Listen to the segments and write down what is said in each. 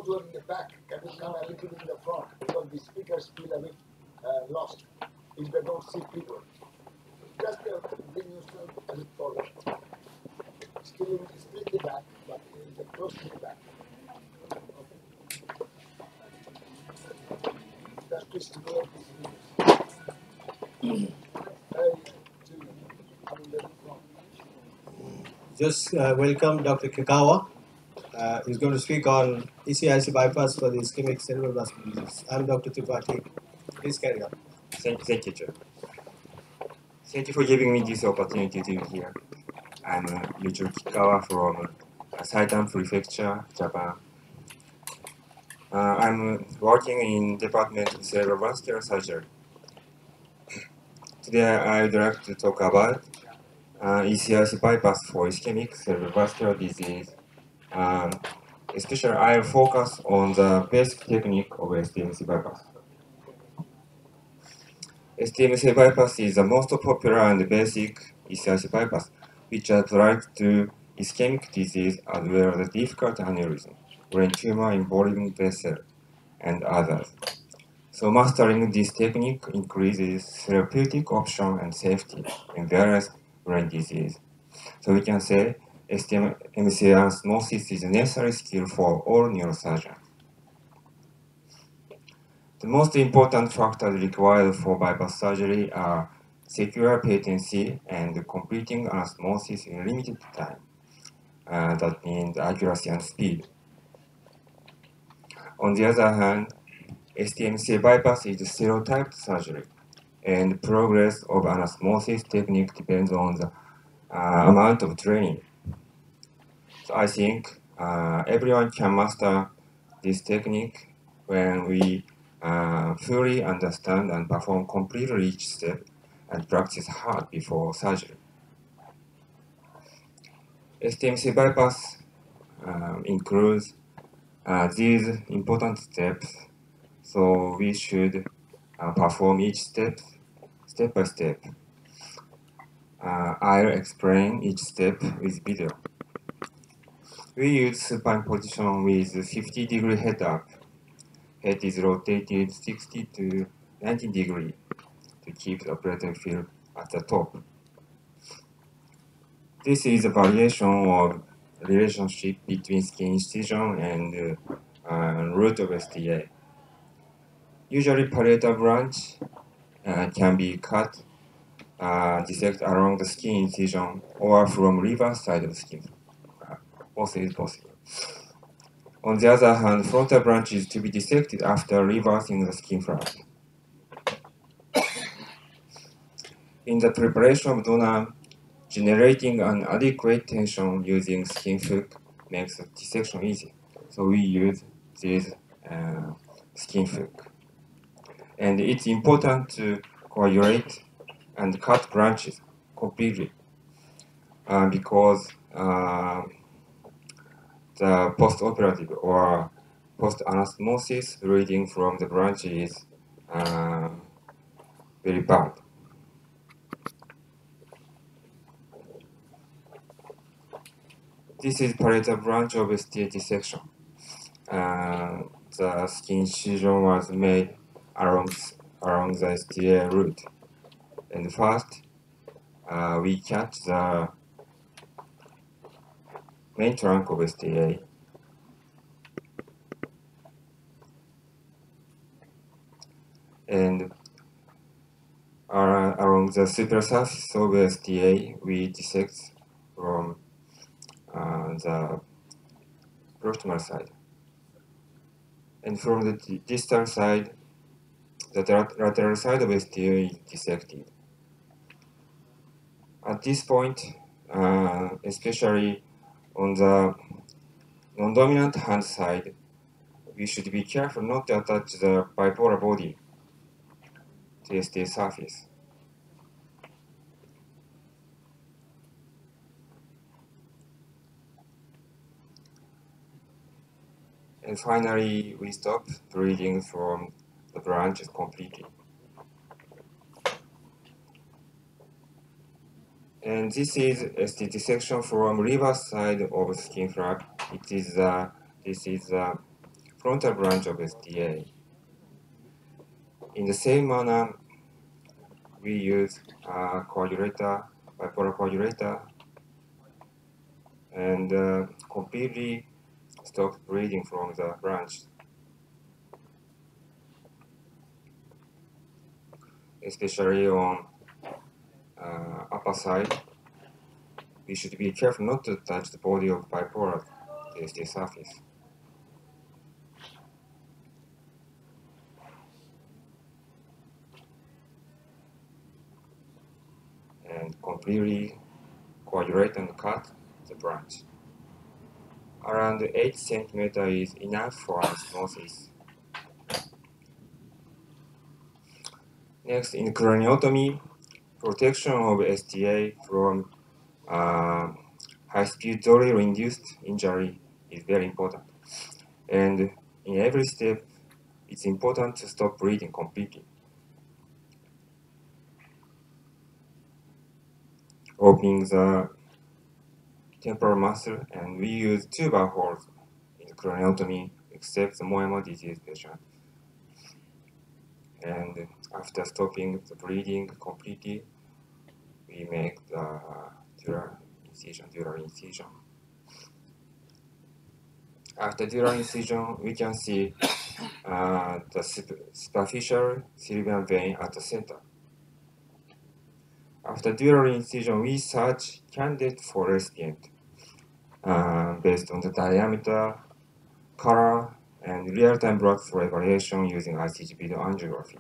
those who are in the back, can you come a little bit in the front? Because the speakers feel a bit lost if they don't see people. Just bring yourself a bit forward. Still in the back, but close to the back. Just to stimulate the Just welcome Dr. Kikawa. He's going to speak on ECIC bypass for the ischemic cerebral vascular disease. I'm Dr. Tripathi. Please carry on. Thank you, Chair. Thank you for giving me this opportunity to be here. I'm Yucho Kikawa from Saitan Prefecture, Japan. I'm working in Department of Cerebrovascular Surgery. Today I would like to talk about ECIC bypass for ischemic cerebrovascular disease. Especially I will focus on the basic technique of STMC bypass. STMC bypass is the most popular and basic ECIC bypass, which applies to ischemic disease as well as difficult aneurysm, brain tumor involving vessel, and others. So mastering this technique increases therapeutic option and safety in various brain disease. So we can say STMC anastomosis is a necessary skill for all neurosurgeons. The most important factors required for bypass surgery are secure patency and completing anastomosis in limited time. That means accuracy and speed. On the other hand, STMC bypass is stereotyped surgery, and progress of anastomosis technique depends on the amount of training. So I think everyone can master this technique when we fully understand and perform completely each step and practice hard before surgery. STMC bypass includes these important steps, so we should perform each step by step. I'll explain each step with video. We use supine position with 50-degree head up. Head is rotated 60 to 90 degrees to keep the operator field at the top. This is a variation of relationship between skin incision and root of STA. Usually parietal branch can be cut, dissect along the skin incision or from reverse side of the skin. Both is possible. On the other hand, frontal branch is to be dissected after reversing the skin flap. In the preparation of donor, generating an adequate tension using skin hook makes the dissection easy. So we use this skin hook. And it's important to coagulate and cut branches completely because the post-operative or post-anastomosis reading from the branch is very bad. This is parietal branch of STA dissection. The skin incision was made along the STA root. And first, we cut the main trunk of STA. And along the supersurface of STA, we dissect from the proximal side. And from the distal side, the lateral side of STA is dissected. At this point, especially on the non-dominant hand side, we should be careful not to attach the bipolar body to STA surface. And finally, we stop bleeding from the branches completely. And this is ST dissection from reverse side of skin flap. This is frontal branch of STA. In the same manner, we use a coagulator, bipolar coagulator, and completely stop bleeding from the branch, especially on upper side. We should be careful not to touch the body of bipolar STA surface. And completely coagulate and cut the branch. Around 8 cm is enough for anastomosis. Next, in craniotomy, protection of STA from high-speed drill-induced injury is very important. And in every step, it's important to stop bleeding completely. Opening the temporal muscle, and we use 2 bar holes in craniotomy, except the Moyama disease patient. And after stopping the bleeding completely, we make the dural incision. After dural incision, we can see the superficial sylvian vein at the center. After dural incision, we search candidate for recipient based on the diameter, color, and real-time blood flow evaluation using ICG video angiography.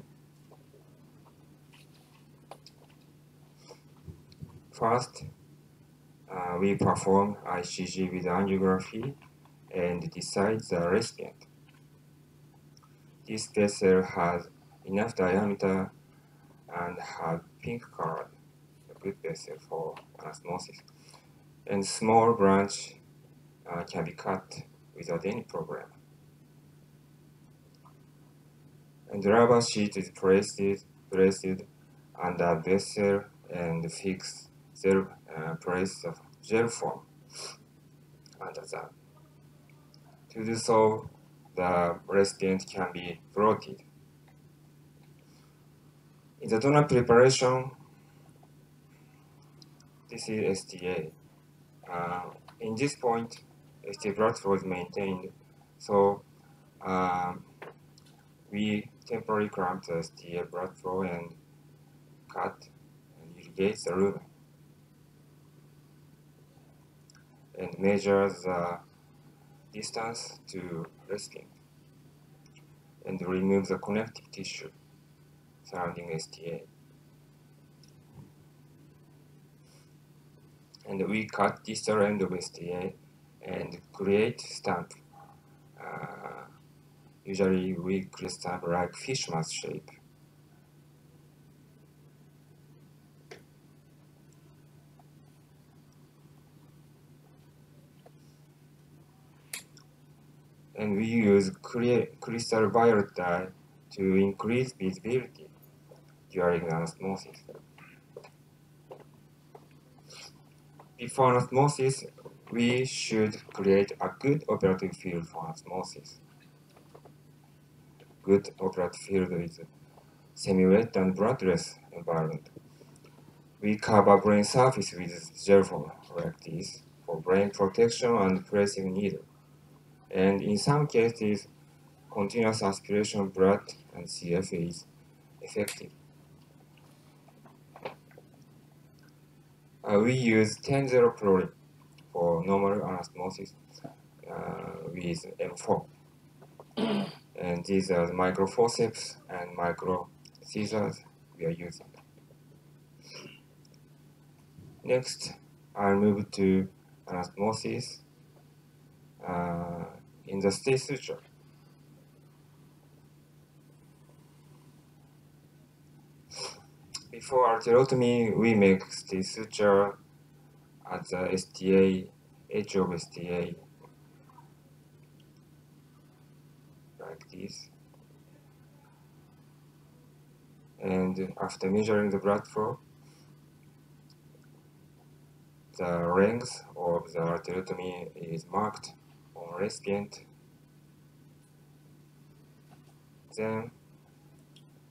First, we perform ICG video angiography and decide the recipient. This vessel has enough diameter and has pink color, a good vessel for anastomosis. And small branch can be cut without any problem. And the rubber sheet is placed under vessel and fix place the gel form under that. To do so, the recipient can be floated. In the donor preparation, this is STA. In this point, STA blood flow is maintained, so we temporarily clamp the STA blood flow and cut and irrigate the lumen, and measure the distance to recipient, and remove the connective tissue surrounding STA. And we cut distal end of STA and create stamp. Usually we create stamp like fish mouth shape. And we use crystal violet dye to increase visibility during anastomosis. Before anastomosis, we should create a good operative field for anastomosis. Good operative field is semi-wet and bloodless environment. We cover brain surface with gel foam like this for brain protection and placing needle. And in some cases, continuous aspiration of blood and CF is effective. We use 10-0 chlorine for normal anastomosis with M4. And these are the micro forceps and micro scissors we are using. Next, I'll move to anastomosis in the state suture. Before arteriotomy, we make state suture at the STA, edge of STA, like this. And after measuring the blood flow, the length of the arteriotomy is marked on recipient, Then,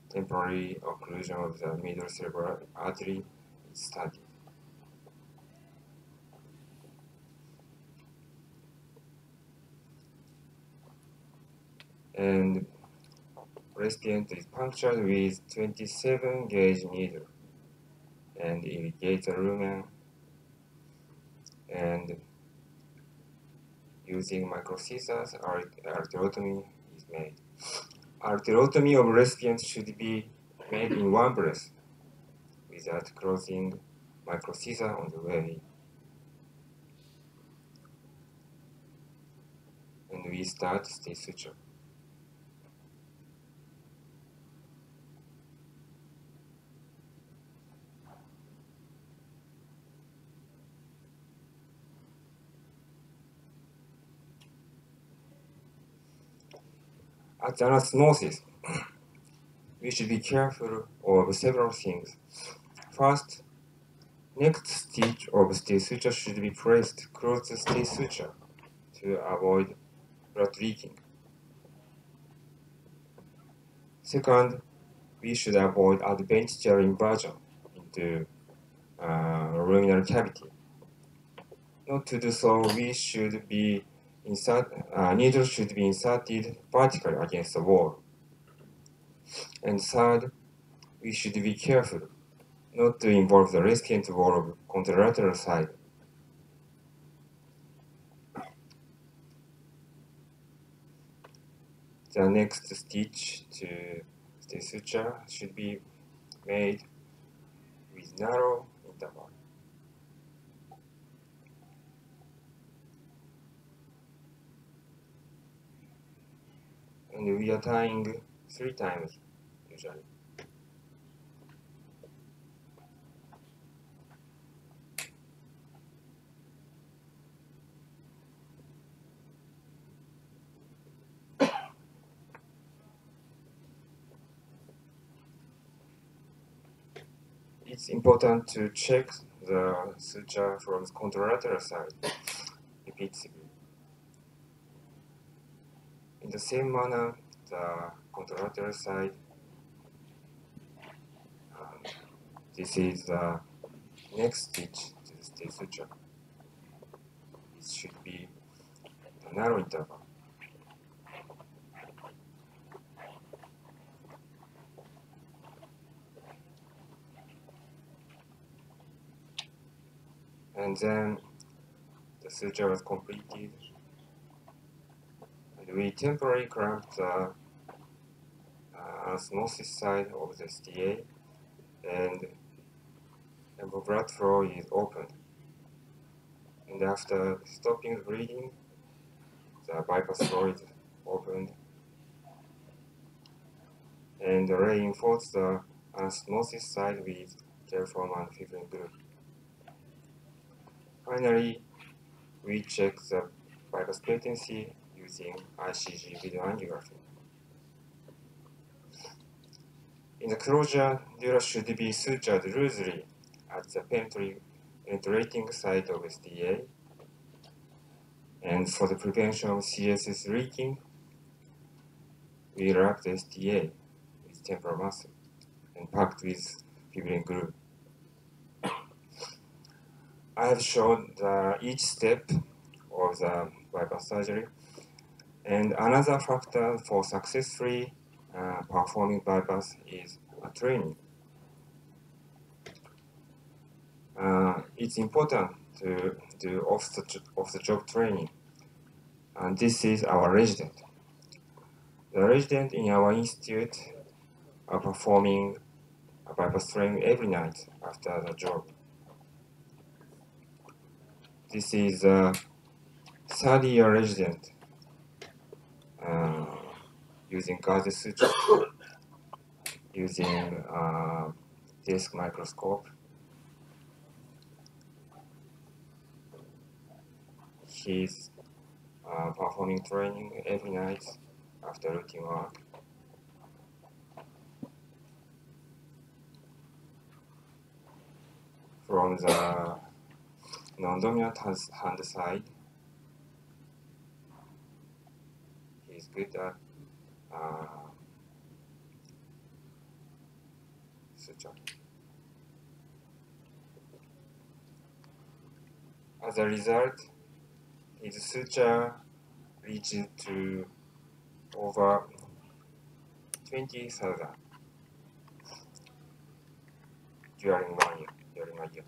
temporary occlusion of the middle cerebral artery is studied. And recipient is punctured with 27 gauge needle and irrigate the lumen, and using micro scissors, arterotomy is made. Arterotomy of recipient should be made in one breath without closing micro scissor on the way. And we start state suture. At the anastomosis, we should be careful of several things. First, next stitch of state suture should be placed close to state suture to avoid blood leaking. Second, we should avoid adventitial inversion into luminal cavity. Not to do so, we should be needle should be inserted vertically against the wall. And third, we should be careful not to involve the recipient wall of contralateral side. The next stitch to the suture should be made with narrow interval. And we are tying 3 times usually. It's important to check the suture from the contralateral side repeatedly. In the same manner, the contralateral side, this is the next stitch to the state suture. It should be the narrow interval. And then the suture was completed, and we temporarily clamped the anastomosis side of the STA, and blood flow is opened. And after stopping the bleeding, the bypass flow is opened and reinforce the anastomosis side with Terform and fibrin glue. Finally, we check the bypass patency using ICG video angiography. In the closure, dura should be sutured loosely at the penetrating site of STA, and for the prevention of CSS leaking, we wrap the STA with temporal muscle and packed with fibrin glue. I have shown each step of the bypass surgery, and another factor for successfully performing bypass is training. It's important to do off-the-job training, and this is our resident. The resident in our institute are performing a bypass training every night after the job. This is a third-year resident using gaze suture, using disc microscope. He's performing training every night after routine work. From the non-dominant hand side, he's good at As a result, his suture reached to over 20,000 during a year.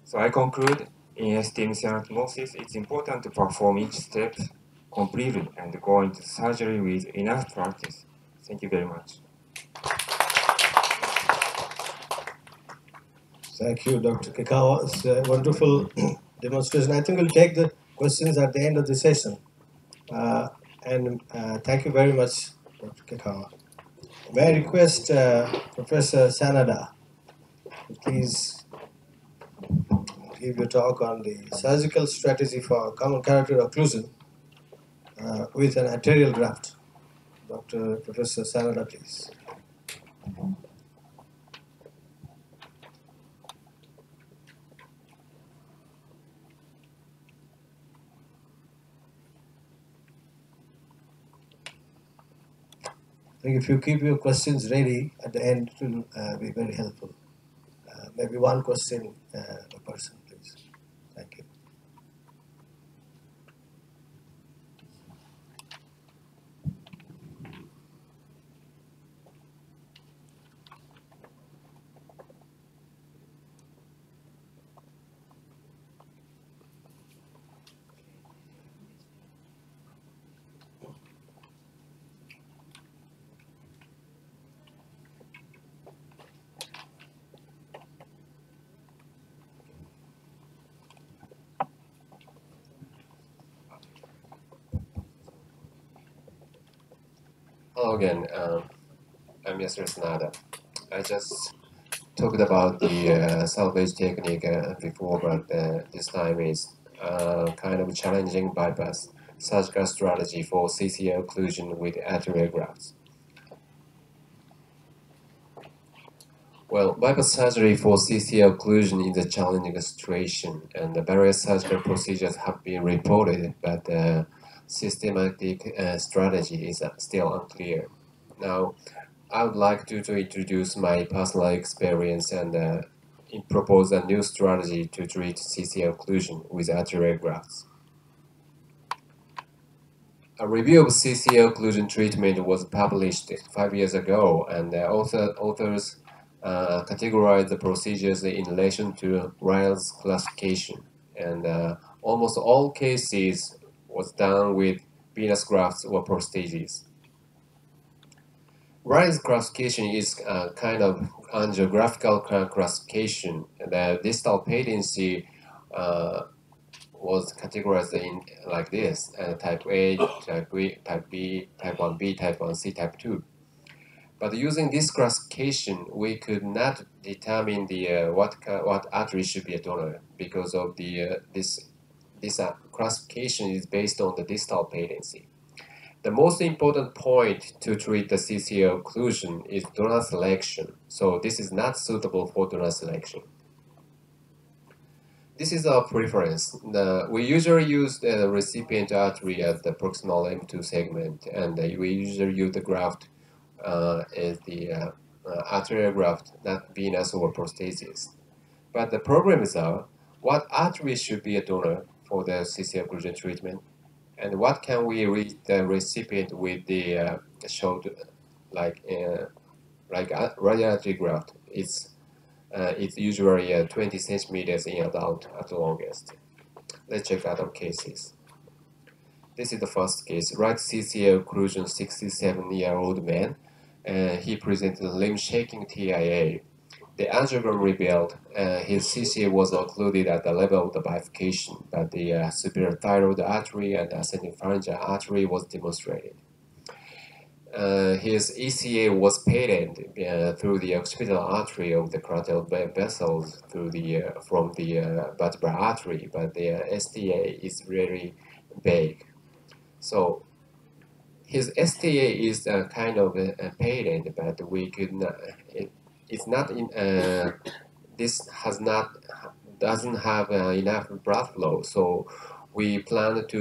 So I conclude, in STEM synostomosis, it's important to perform each step completely and go into surgery with enough practice. Thank you very much. Thank you, Dr. Kikawa. It's a wonderful demonstration. I think we'll take the questions at the end of the session. Thank you very much, Dr. Kikawa. May I request Professor Sanada to please give your talk on the surgical strategy for common carotid occlusion with an arterial graft. Professor Sanada, please. I think if you keep your questions ready at the end, it will be very helpful. Maybe one question per person, please. Thank you. Hello again, I'm Yasuo Sanada. I just talked about the salvage technique before, but this time is kind of challenging bypass surgical strategy for CCL occlusion with arterial grafts. Well, bypass surgery for CCL occlusion is a challenging situation, and the various surgical procedures have been reported, but systematic strategy is still unclear. Now, I would like to introduce my personal experience and propose a new strategy to treat CCL occlusion with arterial grafts. A review of CCL occlusion treatment was published 5 years ago, and the authors categorized the procedures in relation to Ryle's classification, and almost all cases was done with venous grafts or prostheses. Ryle's classification is a kind of angiographical classification. The distal patency was categorized in like this: type A, type B, type B, type 1B, type 1C, type 2. But using this classification, we could not determine the what artery should be a donor because of the this classification is based on the distal patency. The most important point to treat the CCL occlusion is donor selection. So this is not suitable for donor selection. This is our preference. We usually use the recipient artery as the proximal M2 segment, and we usually use the graft as the arterial graft, not venous or prosthesis. But the problems are, what artery should be a donor for the CCL occlusion treatment? And what can we reach the recipient with the showed like radiology graft? It's usually 20 centimeters in adult at the longest. Let's check other cases. This is the first case. Right CCL occlusion, 67-year-old man. He presented limb shaking TIA. The angiogram revealed his CCA was occluded at the level of the bifurcation, but the superior thyroid artery and ascending pharyngeal artery was demonstrated. His ECA was patent through the occipital artery of the carotid vessels from the vertebral artery, but the STA is really vague. So his STA is kind of a patent, but we could not. It's not in. This doesn't have enough blood flow, so we plan to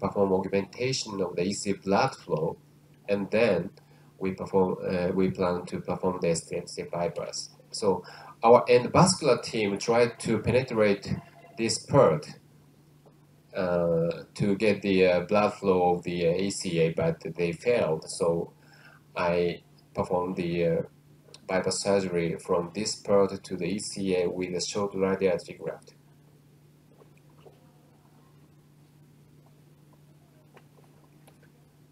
perform augmentation of the EC blood flow, and then we plan to perform the STMC bypass. So our endovascular team tried to penetrate this port to get the blood flow of the ACA, but they failed. So I performed the bypass surgery from this port to the ECA with a short radiology graft.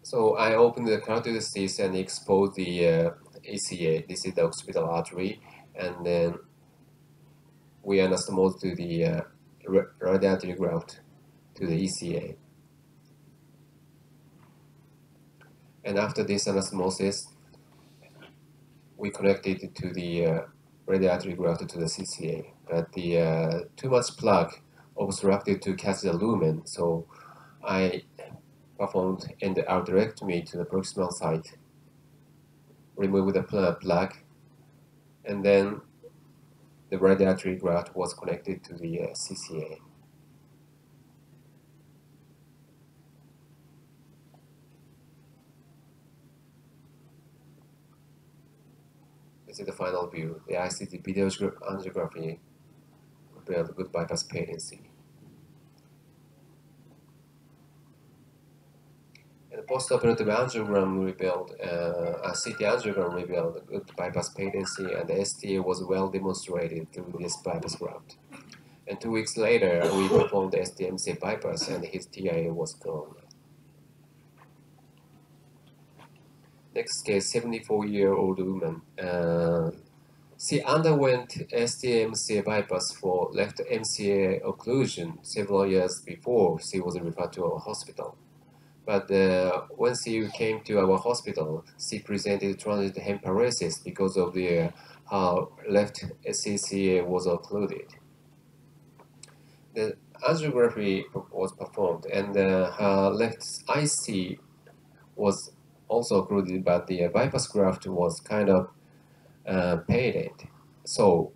So I opened the carotid cyst and exposed the ACA. This is the occipital artery, and then we anastomosed to the radiology graft to the ECA. And after this anastomosis, we connected to the radiology graft to the CCA, but the too much plaque obstructed to catch the lumen, so I performed endarterectomy to the proximal site, removed the plaque, and then the radiology graft was connected to the CCA. This is the final view. The ICT video angiography revealed good bypass patency. And the postoperative angiogram revealed, a CT angiogram revealed good bypass patency, and the STA was well demonstrated through this bypass graft. And 2 weeks later, we performed the STMC bypass, and his TIA was gone. Next case, 74-year-old woman. She underwent STMC bypass for left MCA occlusion several years before she was referred to our hospital. But when she came to our hospital, she presented transient hemparesis because of the her left CCA was occluded. The angiography was performed, and her left IC was also occluded, but the bypass graft was kind of patent. So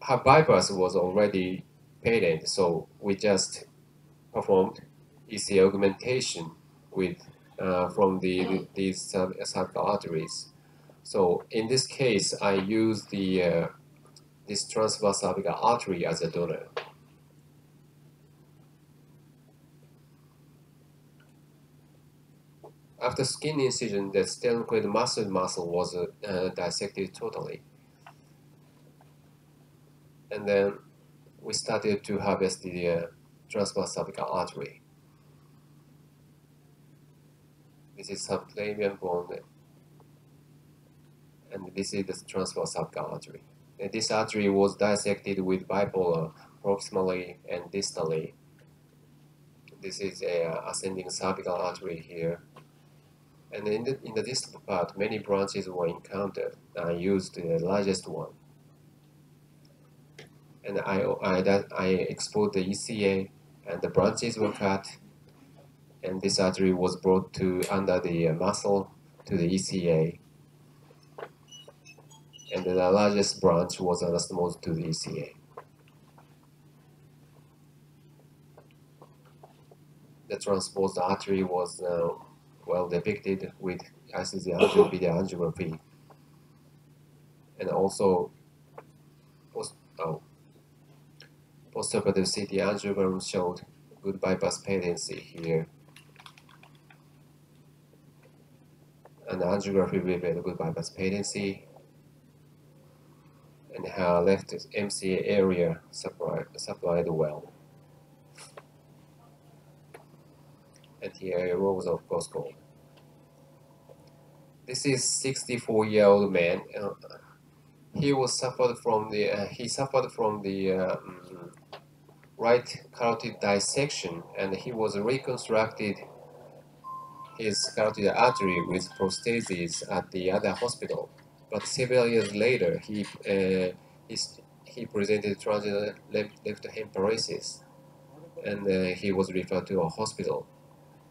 her bypass was already patent, so we just performed ECA augmentation with from these cervical arteries. So in this case, I used the this transverse cervical artery as a donor. After skin incision, the sternocleidomastoid muscle was dissected totally. And then we started to harvest the transverse cervical artery. This is subclavian bone, and this is the transverse cervical artery. And this artery was dissected with bipolar proximally and distally. This is a ascending cervical artery here. And in the distal part, many branches were encountered. I used the largest one. And I exposed the ECA, and the branches were cut, and this artery was brought to under the muscle to the ECA. And the largest branch was anastomosed to the ECA. The transposed artery was well depicted with ICT video angiography, and also postoperative CT angiogram showed good bypass patency here, and the angiography revealed good bypass patency, and her left MCA area supplied well, and the area was of course gold. This is 64-year-old man. He suffered from the right carotid dissection, and he was reconstructed his carotid artery with prosthesis at the other hospital. But several years later, he presented transient left hemparesis, and he was referred to a hospital.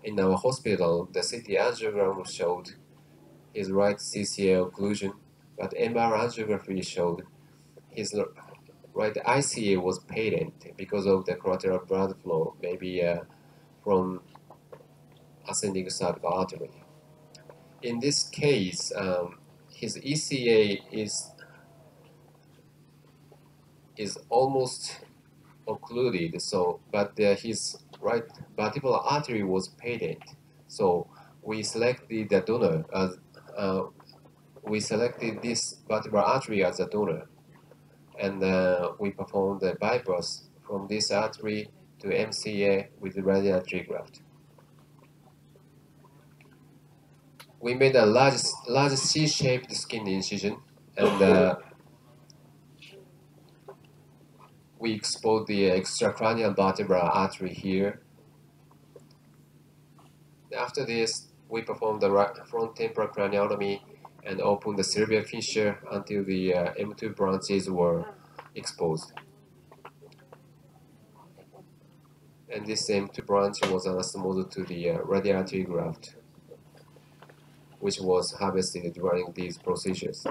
In our hospital, the CT angiogram showed his right CCA occlusion, but MR angiography showed his right ICA was patent because of the collateral blood flow, maybe from ascending cervical artery. in this case, his ECA is almost occluded. So, but his right vertebral artery was patent. So we selected the donor as we selected this vertebral artery as a donor, and we performed the bypass from this artery to MCA with the radial artery graft. We made a large C-shaped skin incision, and we exposed the extracranial vertebral artery here. After this, we performed the front temporal craniotomy and opened the cerebral fissure until the M2 branches were exposed. And this M2 branch was anastomosed to the radial artery graft, which was harvested during these procedures.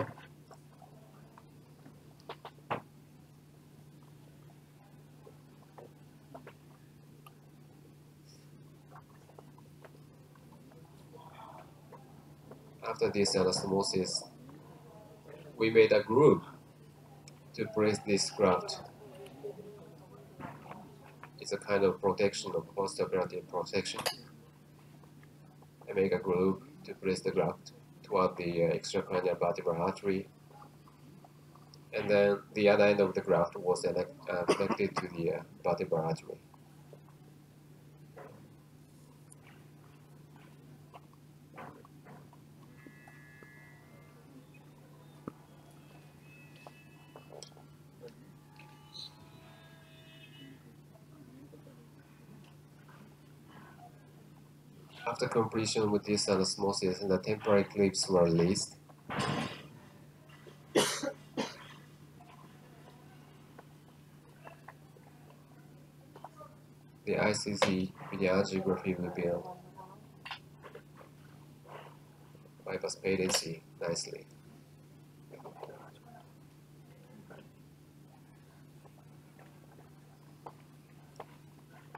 After this anastomosis, we made a groove to place this graft. It's a kind of protection of post-operative protection. I make a groove to place the graft toward the extracranial vertebral artery, and then the other end of the graft was connected to the vertebral artery. After completion with this anastomosis, the temporary clips were released. The ICC videography revealed bypass patency nicely.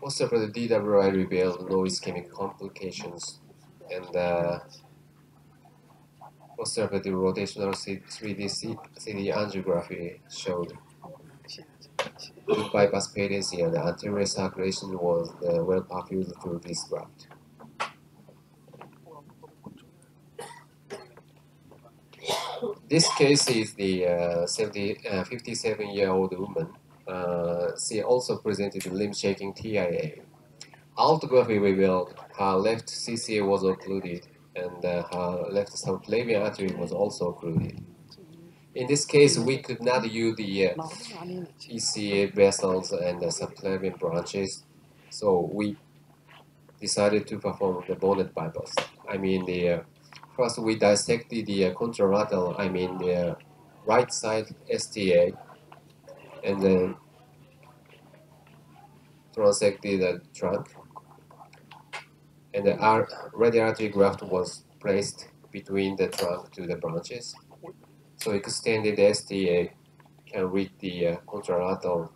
Postoperative DWI revealed no ischemic complications, and postoperative rotational 3D CD angiography showed good bypass patency, and the anterior circulation was well perfused through this graft. This case is the 57-year-old woman. She also presented limb shaking TIA. Altography revealed her left CCA was occluded, and her left subclavian artery was also occluded. In this case, we could not use the ECA vessels and the subclavian branches, so we decided to perform the bonnet bypass. First we dissected the contralateral, the right side STA, and then transected the trunk, and the radial artery graft was placed between the trunk to the branches. So extended STA can reach the contralateral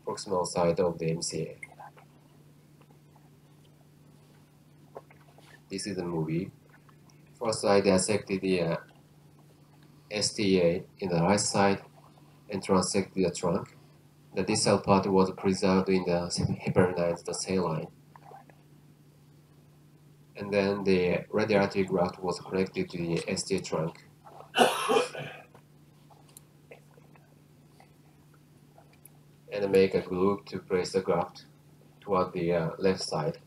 proximal side of the MCA. This is the movie. First, I dissected the STA in the right side and transected the trunk. The distal part was preserved in the heparinized cell line. And then the radial artery graft was connected to the STA trunk. And make a groove to place the graft toward the left side.